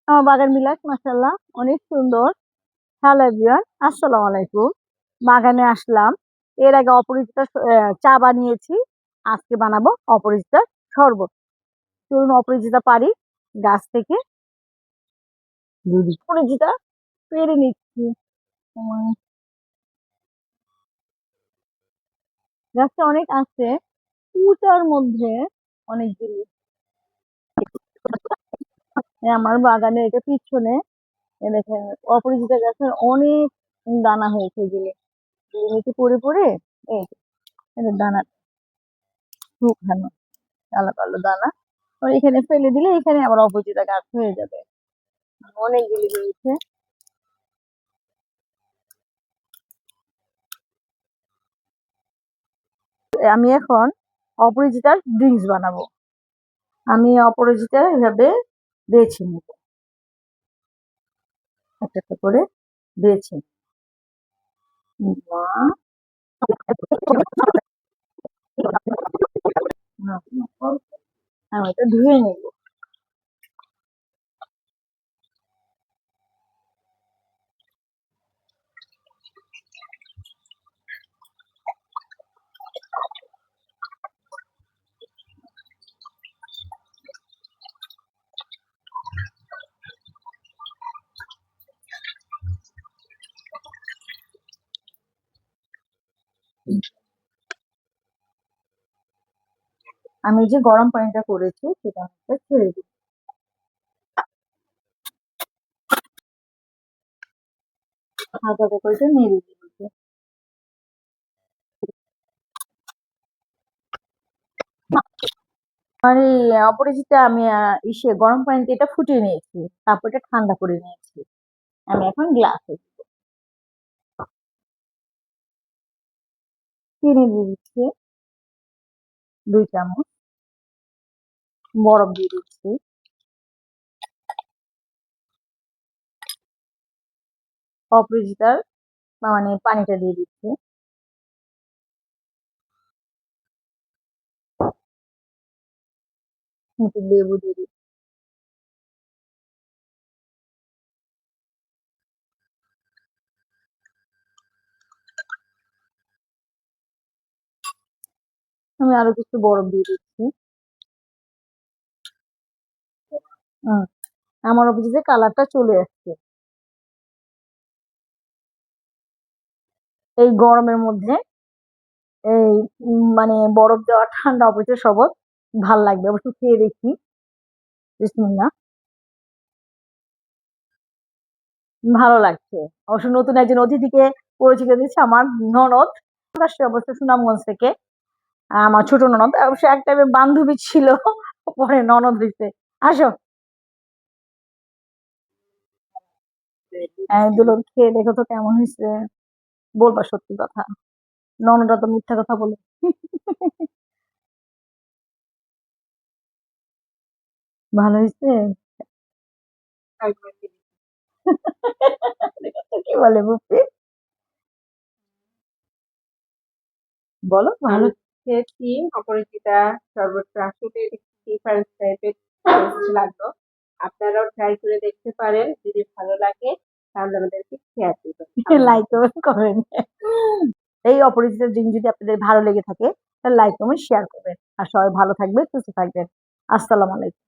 আমার বাগান বিলাস মাশাআল্লাহ অনেক সুন্দর। হ্যালো এভরিওয়ান, আসসালামু আলাইকুম। বাগানে আসলাম। এর আগে অপরিচিতা চা বানিয়েছি। আজকে বানাবো অপরিচিতার শরবত। চলুন অপরিচিতা পারি গাছ থেকে। অপরিচিতা পেরে নিচ্ছি। উম, গাছটা অনেক আছে, কুটার মধ্যে অনেকগুলি। আমার বাগানে এটা পিছনে দেখেন অপরিচিতা গাছের অনেক দানা হয়েছে এগুলি। এগুলিতে পড়ে পড়ে এই যে, এদের দানা শুকানো কালো কালো দানা। আর এখানে ফেলে দিলে এখানে আবার অপরাজিতা গাছ হয়ে যাবে। অনেকগুলি হয়েছে। আমি এখন অপরাজিতার ড্রিঙ্কস বানাবো। আমি অপরাজিতা এভাবে বেছে নেব, একটা একটা করে বেছে নেওয়া। আমি এটা ধুয়ে নেব। আমি যে গরম পানিটা করেছি সেটা হচ্ছে ছেড়ে দিই, হালকা করে এটা নেড়ে দিয়েছি। আর এই অপরাজিতা আমি গরম পানিতে এটা ফুটিয়ে নিয়েছি, তারপর এটা ঠান্ডা করে নিয়েছি। আমি এখন গ্লাসে চিনি দিয়ে দিচ্ছি 2 চামচ, বরফ দিয়ে দিচ্ছি, অপরিচিতার মানে পানিটা দিয়ে দিচ্ছি, একটু লেবু দিয়ে দিচ্ছি। আমি আরো কিছু বরফ দিয়ে দিচ্ছি। হুম, আমার অপরিচিতের কালারটা চলে আসছে। এই গরমের মধ্যে এই মানে বরফ দেওয়া ঠান্ডা অপরিচিত শরবত ভাল লাগবে, অবশ্য খেয়ে দেখি। বিসমিল্লাহ। ভালো লাগছে। অবশ্য নতুন একজন অতিথিকে পরিচিত দিচ্ছে আমার ননদ, আসছে অবশ্য সুনামগঞ্জ থেকে। আমার ছোট ননদ, অবশ্য এক টাইমে বান্ধবী ছিল, পরে ননদ হইছে। আসো। দুলো খেয়ে দেখো তো কেমন হয়েছে, বলবা সত্যি কথা। ননদরা তো মিথ্যা কথা বলে। ভালো হয়েছে। কি বলে বুপি, বলো ভালো। খেয়েছি অপরিচিতা শরবতটা, আসলে একটু ডিফারেন্স টাইপের টেস্ট লাগলো। আপনারাও ট্রাই করে দেখতে পারেন, যদি ভালো লাগে তাহলে আমাদেরকে শেয়ার দিবেন। লাইক কমেন্ট করেন। এই অপরিচিত ড্রিঙ্ক যদি আপনাদের ভালো লেগে থাকে তাহলে লাইক কমেন্ট শেয়ার করবেন। আর সবাই ভালো থাকবে, সুস্থ থাকবেন। আসসালামু আলাইকুম।